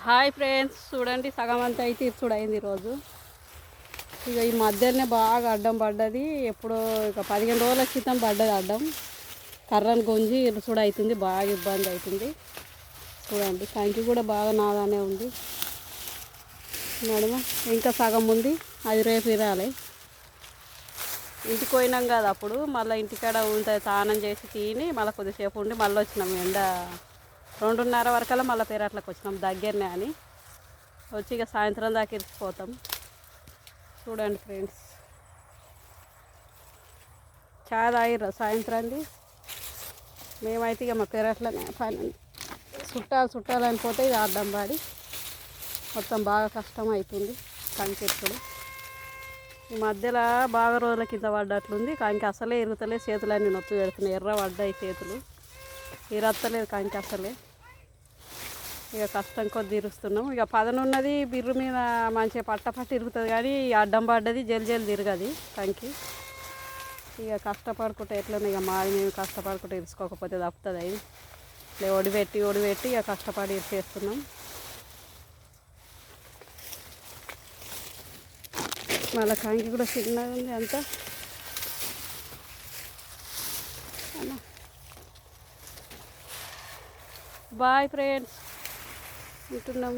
Hi friends, చూడండి సగం అంతా అయితే ఇచ్చుడైంది ఈరోజు. ఇక ఈ మధ్యలోనే బాగా అడ్డం పడ్డది. ఎప్పుడో ఇక 15 రోజుల క్రితం పడ్డది అడ్డం. కర్రను గుంజి ఇరుసుడు అవుతుంది, బాగా ఇబ్బంది అవుతుంది. చూడండి కంకి కూడా బాగా నాదానే ఉంది. నడుమ ఇంకా సగం ఉంది, అది రేపు ఇరాలి. ఇంటికి పోయినాం కదా, అప్పుడు మళ్ళీ ఇంటికాడ ఉంటుంది స్నానం చేసి తిని మళ్ళీ కొద్దిసేపు ఉండి మళ్ళీ వచ్చినాం. ఎండ 2:30 వరకల్లా మళ్ళీ పేరట్లకు వచ్చినాం, దగ్గరనే అని వచ్చి ఇక సాయంత్రం దాకా ఇరిచిపోతాం. చూడండి ఫ్రెండ్స్, చాయ్ తాగిర్రా సాయంత్రాన్ని? మేమైతే ఇక మా పెరట్లోనే పని చుట్టాలు అనిపోతే ఇది అడ్డం పాడి మొత్తం బాగా కష్టం అవుతుంది కంకెప్పుడు. ఈ మధ్యలో బాగా రోజుల కింద పడ్డట్లుంది. కంకి అసలే ఇరుగుతలే, చేతులన్నీ నొప్పి పెడుతున్నాయి, ఎర్ర పడ్డాయి చేతులు, ఇరత్తలేదు కంకి అసలే. ఇక కష్టం కొద్ది ఇరుస్తున్నాం. ఇక పదనున్నది బిర్రు మీద మంచిగా పట్ట ఇరుగుతుంది, కానీ అడ్డం పడ్డది జల్ తిరగది కంకి. ఇక కష్టపడుకుంటే ఎట్లనే ఇక మాది మేము కష్టపడుకుంటే ఇరుచుకోకపోతే తప్పుతుంది. అది ఒడిపెట్టి ఇక కష్టపడి ఇరిచేస్తున్నాం. మళ్ళీ కంకి కూడా చిన్నగా ఉంది అంతా. బాయ్ ఫ్రెండ్స్, ఉంటున్నాం.